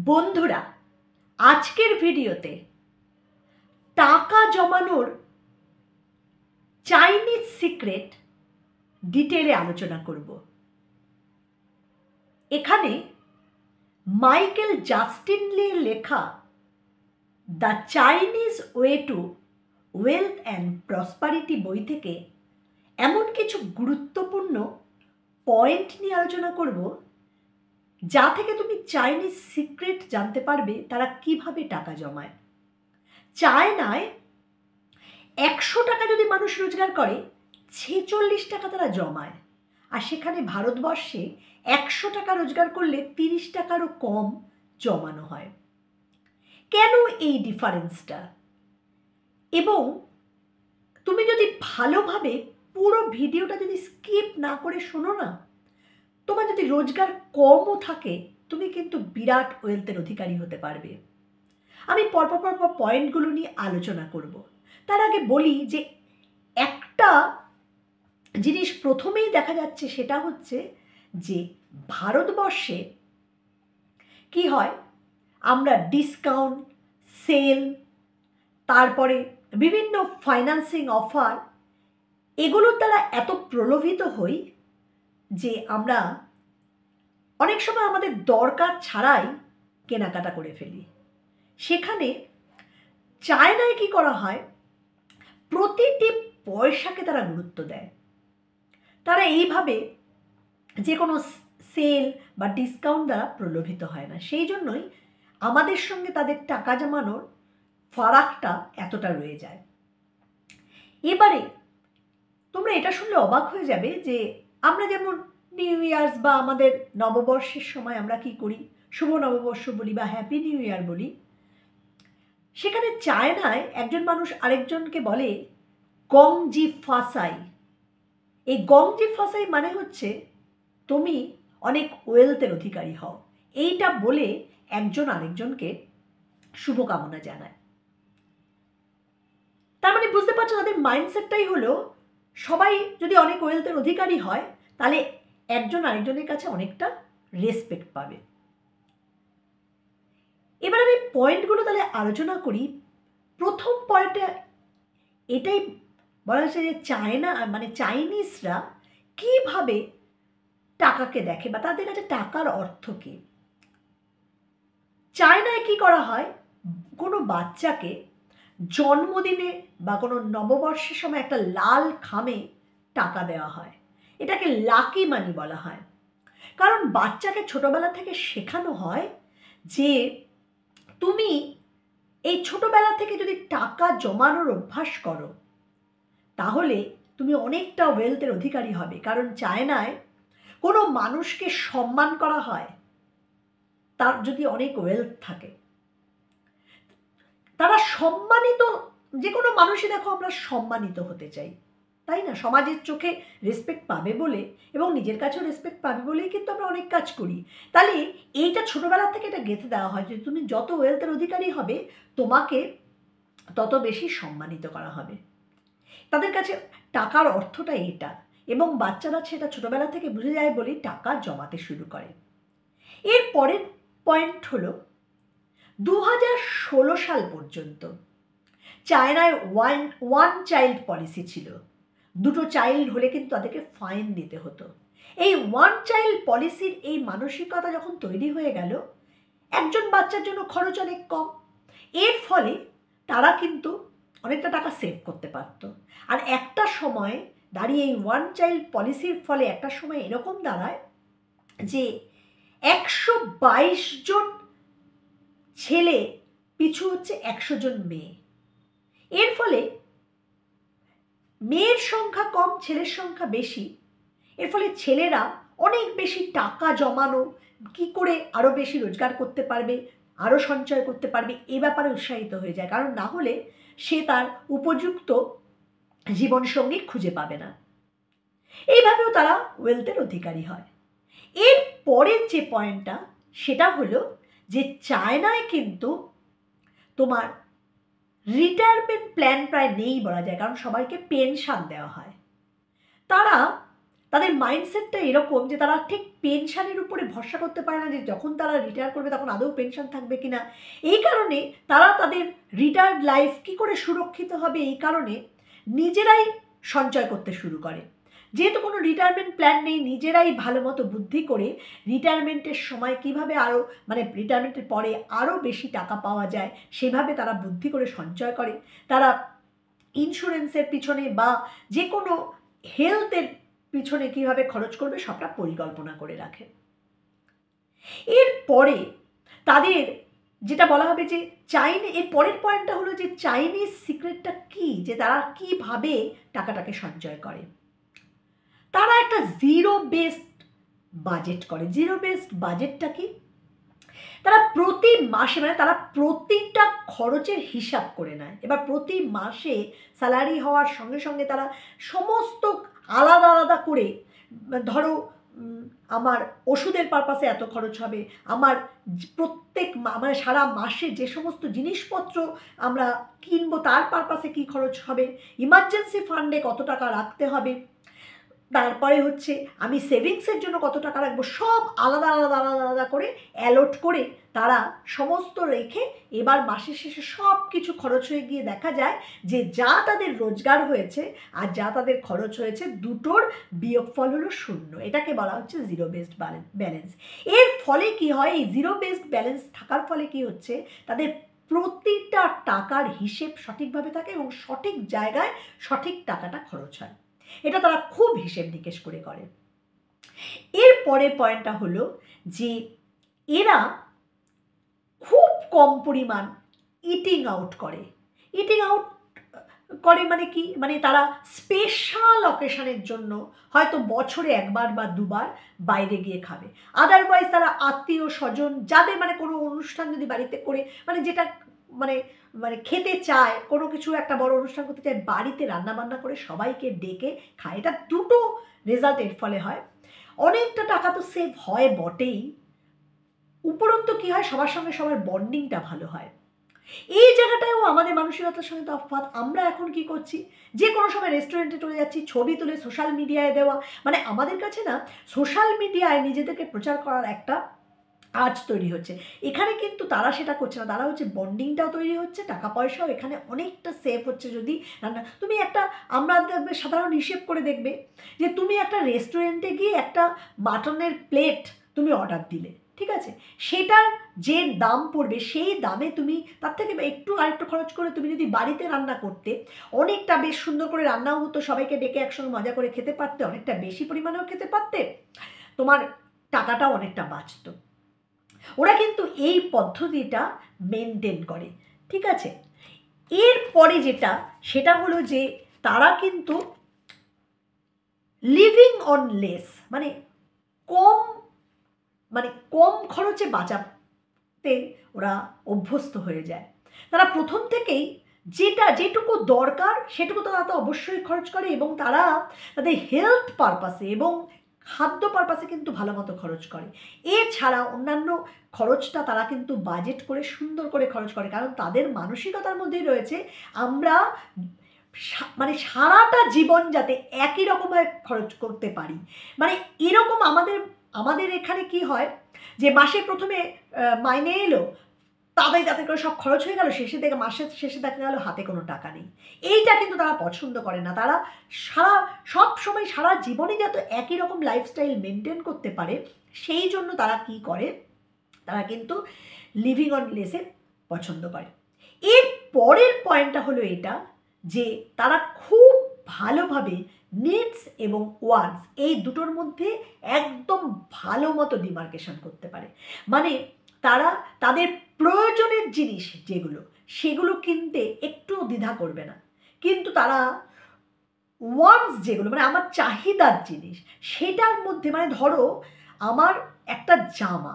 বন্ধুরা, আজকের ভিডিওতে টাকা জমানোর চাইনিজ সিক্রেট ডিটেলে আলোচনা করব। এখানে মাইকেল জাস্টিনলির লেখা the Chinese way to wealth and prosperity বই থেকে এমন কিছু গুরুত্বপূর্ণ পয়েন্ট নিয়ে আলোচনা করব যা থেকে তুমি চাইনিজ সিক্রেট জানতে পারবে তারা কিভাবে টাকা জমায়। চায়নায় 100 টাকা যদি মানুষ রোজগার করে 46 টাকা তারা জমায়, আর সেখানে ভারতবর্ষে 100 টাকা রোজগার করলে 30 টাকারও কম জমানো হয়। কেন এই ডিফারেন্সটা? এবং তুমি যদি ভালোভাবে পুরো ভিডিওটা যদি স্কিপ না করে শোনো না, তোমার যদি রোজগার কমও থাকে তুমি কিন্তু বিরাট ওয়েলথের অধিকারী হতে পারবে। আমি পরপর পয়েন্টগুলো নিয়ে আলোচনা করব। তার আগে বলি যে একটা জিনিস প্রথমেই দেখা যাচ্ছে, সেটা হচ্ছে যে ভারতবর্ষে কি হয়, আমরা ডিসকাউন্ট, সেল, তারপরে বিভিন্ন ফাইন্যান্সিং অফার, এগুলোর দ্বারা এত প্রলোভিত হই যে আমরা অনেক সময় আমাদের দরকার ছাড়াই কেনাকাটা করে ফেলি। সেখানে চায়নায় কি করা হয়, প্রতিটি পয়সাকে তারা গুরুত্ব দেয়। তারা এইভাবে যে কোনো সেল বা ডিসকাউন্ট দ্বারা প্রলোভিত হয় না। সেই জন্যই আমাদের সঙ্গে তাদের টাকা জমানোর ফারাকটা এতটা রয়ে যায়। এবারে তোমরা এটা শুনলে অবাক হয়ে যাবে যে আমরা যেমন নিউ ইয়ার্স বা আমাদের নববর্ষের সময় আমরা কি করি, শুভ নববর্ষ বলি বা হ্যাপি নিউ ইয়ার বলি। সেখানে চায়নায় একজন মানুষ আরেকজনকে বলে গংজি ফাসাই। এই গংজি ফাসাই মানে হচ্ছে তুমি অনেক ওয়েলথের অধিকারী হও, এইটা বলে একজন আরেকজনকে শুভকামনা জানায়। তার মানে বুঝতে পারছো, তাদের মাইন্ডসেটটাই হলো সবাই যদি অনেক ওয়েলথের অধিকারী হয় তাহলে একজন আরেকজনের কাছে অনেকটা রেসপেক্ট পাবে। এবার আমি পয়েন্টগুলো তাহলে আলোচনা করি। প্রথম পয়েন্টে এটাই বলা হয়েছে যে চাইনিজরা কিভাবে টাকাকে দেখে বা তাদের কাছে টাকার অর্থ কী। চায়নায় কি করা হয়, কোনো বাচ্চাকে জন্মদিনে বা কোনো নববর্ষের সময় একটা লাল খামে টাকা দেওয়া হয়। এটাকে লাকি মানি বলা হয়। কারণ বাচ্চাকে ছোটবেলা থেকে শেখানো হয় যে তুমি এই ছোটবেলা থেকে যদি টাকা জমানোর অভ্যাস করো তাহলে তুমি অনেকটা ওয়েলথের অধিকারী হবে। কারণ চায়নায় কোনো মানুষকে সম্মান করা হয় তার যদি অনেক ওয়েলথ থাকে। তারা সম্মানিত, যে কোনো মানুষই দেখো আমরা সম্মানিত হতে চাই, তাই না? সমাজের চোখে রেসপেক্ট পাবে বলে এবং নিজের কাছেও রেসপেক্ট পাবে বলেই কিন্তু আমরা অনেক কাজ করি। তাহলে এইটা ছোটোবেলা থেকে এটা গেঁথে দেওয়া হয় যে তুমি যত ওয়েলথের অধিকারী হবে তোমাকে তত বেশি সম্মানিত করা হবে। তাদের কাছে টাকার অর্থটা এটা, এবং বাচ্চারা সেটা ছোটোবেলা থেকে বুঝে যায় বলেই টাকা জমাতে শুরু করে। এর পরের পয়েন্ট হলো 2016 সাল পর্যন্ত চায়নায় ওয়ান চাইল্ড পলিসি ছিল। দুটো চাইল্ড হলে কিন্তু তাদেরকে ফাইন দিতে হতো। এই ওয়ান চাইল্ড পলিসির এই মানসিকতা যখন তৈরি হয়ে গেল, একজন বাচ্চার জন্য খরচ অনেক কম, এর ফলে তারা কিন্তু অনেকটা টাকা সেভ করতে পারত। আর একটা সময় দাঁড়িয়ে এই ওয়ান চাইল্ড পলিসির ফলে একটা সময় এরকম দাঁড়ায় যে 122 জন ছেলে পিছু হচ্ছে 100 জন মেয়ে। এর ফলে মেয়ের সংখ্যা কম, ছেলের সংখ্যা বেশি। এর ফলে ছেলেরা অনেক বেশি টাকা জমানো, কি করে আরও বেশি রোজগার করতে পারবে, আরও সঞ্চয় করতে পারবে, এ ব্যাপারে উৎসাহিত হয়ে যায়। কারণ না হলে সে তার উপযুক্ত জীবনসঙ্গী খুঁজে পাবে না। এইভাবেও তারা ওয়েলথের অধিকারী হয়। এর পরের যে পয়েন্টটা সেটা হলো যে চায়নায় কিন্তু তোমার রিটায়ারমেন্ট প্ল্যান প্রায় নেই বলা যায়, কারণ সবাইকে পেনশন দেওয়া হয়। তারা তাদের মাইন্ডসেটটা এরকম যে তারা ঠিক পেনশনের উপরে ভরসা করতে পারে না যে যখন তারা রিটায়ার করবে তখন আদৌ পেনশন থাকবে কি না। এই কারণে তারা তাদের রিটায়ার্ড লাইফ কী করে সুরক্ষিত হবে এই কারণে নিজেরাই সঞ্চয় করতে শুরু করে। যেহেতু কোনো রিটায়ারমেন্ট প্ল্যান নেই, নিজেরাই ভালো মতো বুদ্ধি করে রিটায়ারমেন্টের সময় কিভাবে আরও মানে রিটায়ারমেন্টের পরে আরও বেশি টাকা পাওয়া যায় সেভাবে তারা বুদ্ধি করে সঞ্চয় করে। তারা ইন্স্যুরেন্সের পিছনে বা যে কোনো হেলথের পিছনে কীভাবে খরচ করবে সবটা পরিকল্পনা করে রাখে। এরপরে তাদের যেটা বলা হবে যে এর পরের পয়েন্টটা হলো যে চাইনিজ সিক্রেটটা কী, যে তারা কীভাবে টাকাটাকে সঞ্চয় করে। তারা একটা জিরো বেসড বাজেট করে। জিরো বেসড বাজেটটা কি, তারা প্রতি মাসে মানে তারা প্রতিটা খরচের হিসাব করে নেয়। এবার প্রতি মাসে স্যালারি হওয়ার সঙ্গে সঙ্গে তারা সমস্ত আলাদা আলাদা করে, ধরো আমার ওষুধের পারপাসে এত খরচ হবে, আমার প্রত্যেক মানে সারা মাসে যে সমস্ত জিনিসপত্র আমরা কিনবো তার পারপাসে কী খরচ হবে, ইমার্জেন্সি ফান্ডে কত টাকা রাখতে হবে, তারপরে হচ্ছে আমি সেভিংসের জন্য কত টাকা রাখবো, সব আলাদা আলাদা আলাদা আলাদা করে অ্যালট করে তারা সমস্ত রেখে এবার মাসের শেষে সব কিছু খরচ হয়ে গিয়ে দেখা যায় যে যা তাদের রোজগার হয়েছে আর যা তাদের খরচ হয়েছে দুটোর বিয়োগফল হলো 0। এটাকে বলা হচ্ছে জিরো বেসড ব্যালেন্স। এর ফলে কি হয়, এই জিরো বেসড ব্যালেন্স থাকার ফলে কি হচ্ছে, তাদের প্রতিটা টাকার হিসেব সঠিকভাবে থাকে এবং সঠিক জায়গায় সঠিক টাকাটা খরচ হয়। এটা তারা খুব হিসেব নিকেশ করে করে। এর পরের পয়েন্টটা হলো যে এরা খুব কম পরিমাণ ইটিং আউট করে। ইটিং আউট করে মানে কি, মানে তারা স্পেশাল অকেশনের জন্য হয়তো বছরে একবার বা দুবার বাইরে গিয়ে খাবে। আদারওয়াইজ তারা আত্মীয় স্বজন যাদের মানে কোনো অনুষ্ঠান যদি বাড়িতে করে মানে যেটা মানে মানে খেতে চায়, কোনো কিছু একটা বড় অনুষ্ঠান করতে চায়, বাড়িতে রান্নাবান্না করে সবাইকে ডেকে খায়। এটা দুটো রেজাল্ট এর ফলে হয়। অনেকটা টাকা তো সেভ হয় বটেই, উপরন্তু কী হয়, সবার সঙ্গে সবার বন্ডিংটা ভালো হয়। এই জায়গাটাও আমাদের মানসিকতার সঙ্গে তফাৎ। আমরা এখন কি করছি, যে কোনো সময় রেস্টুরেন্টে চলে যাচ্ছি, ছবি তুলে সোশ্যাল মিডিয়ায় দেওয়া, মানে আমাদের কাছে না সোশ্যাল মিডিয়ায় নিজেদেরকে প্রচার করার একটা আজ তৈরি হচ্ছে। এখানে কিন্তু তারা সেটা করছে না, তারা হচ্ছে বন্ডিংটাও তৈরি হচ্ছে, টাকা পয়সাও এখানে অনেকটা সেভ হচ্ছে। যদি রান্না তুমি একটা, আমরা সাধারণ হিসেব করে দেখবে যে তুমি একটা রেস্টুরেন্টে গিয়ে একটা মাটনের প্লেট তুমি অর্ডার দিলে, ঠিক আছে, সেটার যে দাম পড়বে সেই দামে তুমি তার থেকে একটু আরেকটু খরচ করে তুমি যদি বাড়িতে রান্না করতে, অনেকটা বেশ সুন্দর করে রান্নাও হতো, সবাইকে ডেকে একসঙ্গে মজা করে খেতে পারতে, অনেকটা বেশি পরিমাণেও খেতে পারতে, তোমার টাকাটাও অনেকটা বাঁচত। ওরা কিন্তু এই পদ্ধতিটা মেনটেন করে, ঠিক আছে। এরপরে যেটা সেটা হলো যে তারা কিন্তু লিভিং অন লেস মানে কম খরচে বাঁচাতে ওরা অভ্যস্ত হয়ে যায়। তারা প্রথম থেকেই যেটুকু দরকার সেটুকু তারা তো অবশ্যই খরচ করে, এবং তারা তাদের হেলথ পারপাসে এবং খাদ্য পারপাসে কিন্তু ভালো মতো খরচ করে। এছাড়া অন্যান্য খরচটা তারা কিন্তু বাজেট করে সুন্দর করে খরচ করে, কারণ তাদের মানসিকতার মধ্যেই রয়েছে আমরা মানে সারাটা জীবন যাতে একই রকমভাবে খরচ করতে পারি। মানে এরকম আমাদের এখানে কি হয় যে মাসে প্রথমে মাইনে এলো, তাতে করে সব খরচ হয়ে গেল, মাসের শেষে দেখা গেল হাতে কোনো টাকা নেই। এইটা কিন্তু তারা পছন্দ করে না। তারা সব সময় সারা জীবনে যাতে একই রকম লাইফস্টাইল মেনটেন করতে পারে, সেই জন্য তারা কি করে, তারা কিন্তু লিভিং অন লেসে পছন্দ করে। এর পরের পয়েন্টটা হলো এটা যে তারা খুব ভালোভাবে নিডস এবং ওয়ান্টস এই দুটোর মধ্যে একদম ভালো মতো ডিমার্কেশন করতে পারে। মানে তারা তাদের প্রয়োজনের জিনিস যেগুলো সেগুলো কিনতে একটু দ্বিধা করবে না, কিন্তু তারা ওয়ান্টস যেগুলো মানে আমার চাহিদার জিনিস সেটার মধ্যে, মানে ধরো আমার একটা জামা,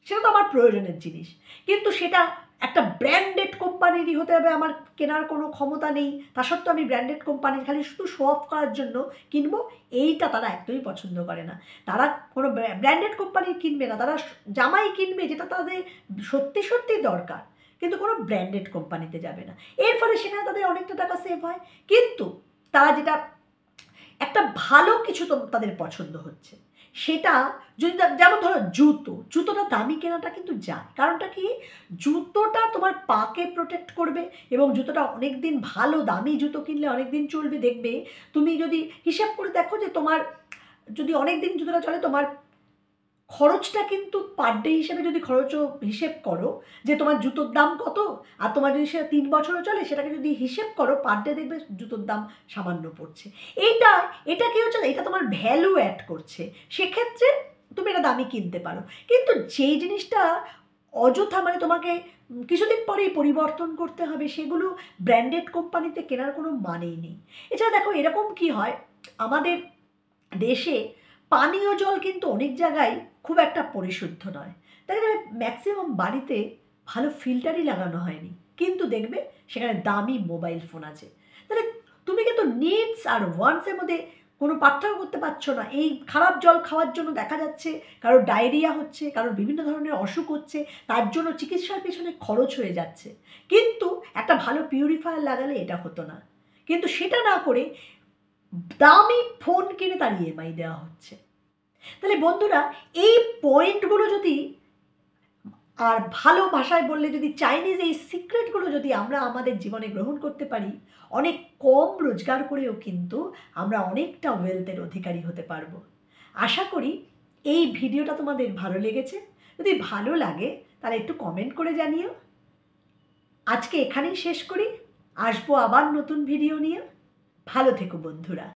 সেটা তো আমার প্রয়োজনের জিনিস, কিন্তু সেটা একটা ব্র্যান্ডেড কোম্পানিরই হতে হবে, আমার কেনার কোনো ক্ষমতা নেই, তা সত্ত্বেও আমি ব্র্যান্ডেড কোম্পানির খালি শুধু শো অফ করার জন্য কিনবো, এইটা তারা একদমই পছন্দ করে না। তারা কোনো ব্র্যান্ডেড কোম্পানির কিনবে না, তারা জামাই কিনবে যেটা তাদের সত্যি সত্যি দরকার, কিন্তু কোনো ব্র্যান্ডেড কোম্পানিতে যাবে না। এর ফলে সেখানে তাদের অনেকটা টাকা সেভ হয়। কিন্তু তারা যেটা একটা ভালো কিছু তাদের পছন্দ হচ্ছে, সেটা যদি যেমন ধরো জুতোটা দামি কেনাটা কিন্তু যায়, কারণটা কি, জুতোটা তোমার পাকে প্রোটেক্ট করবে এবং জুতোটা অনেক দিন, ভালো দামি জুতো কিনলে অনেক দিন চলবে। দেখবে তুমি যদি হিসাব করে দেখো যে তোমার যদি অনেক দিন জুতোটা চলে, তোমার খরচটা কিন্তু পার ডে হিসেবে যদি খরচও হিসেব করো যে তোমার জুতোর দাম কত, আর তোমার যদি সেটা 3 বছরও চলে, সেটাকে যদি হিসেব করো পার ডে, দেখবে জুতোর দাম সামান্য পড়ছে। এটা কি হচ্ছে, এটা তোমার ভ্যালু অ্যাড করছে, সেক্ষেত্রে তুমি এটা দামি কিনতে পারো। কিন্তু যেই জিনিসটা অযথা মানে তোমাকে কিছুদিন পরেই পরিবর্তন করতে হবে, সেগুলো ব্র্যান্ডেড কোম্পানিতে কেনার কোনো মানেই নেই। এছাড়া দেখো এরকম কি হয়, আমাদের দেশে পানীয় জল কিন্তু অনেক জায়গায় খুব একটা পরিশুদ্ধ নয়, তাই ম্যাক্সিমাম বাড়িতে ভালো ফিল্টারই লাগানো হয়নি, কিন্তু দেখবে সেখানে দামি মোবাইল ফোন আছে। তাহলে তুমি কিন্তু নিডস আর ওয়ান্টসের মধ্যে কোনো পার্থক্য করতে পারছো না। এই খারাপ জল খাওয়ার জন্য দেখা যাচ্ছে কারোর ডায়রিয়া হচ্ছে, কারোর বিভিন্ন ধরনের অসুখ হচ্ছে, তার জন্য চিকিৎসার পেছনে খরচ হয়ে যাচ্ছে। কিন্তু একটা ভালো পিউরিফায়ার লাগালে এটা হতো না, কিন্তু সেটা না করে দামি ফোন কিনে তার ইএমআই দেওয়া হচ্ছে। তাহলে বন্ধুরা, এই পয়েন্টগুলো যদি, আর ভালো ভাষায় বললে যদি চাইনিজ এই সিক্রেটগুলো যদি আমরা আমাদের জীবনে গ্রহণ করতে পারি, অনেক কম রোজগার করেও কিন্তু আমরা অনেকটা ওয়েলথের অধিকারী হতে পারবো। আশা করি এই ভিডিওটা তোমাদের ভালো লেগেছে। যদি ভালো লাগে তাহলে একটু কমেন্ট করে জানিও। আজকে এখানেই শেষ করি, আসবো আবার নতুন ভিডিও নিয়ে। ভালো থেকো বন্ধুরা।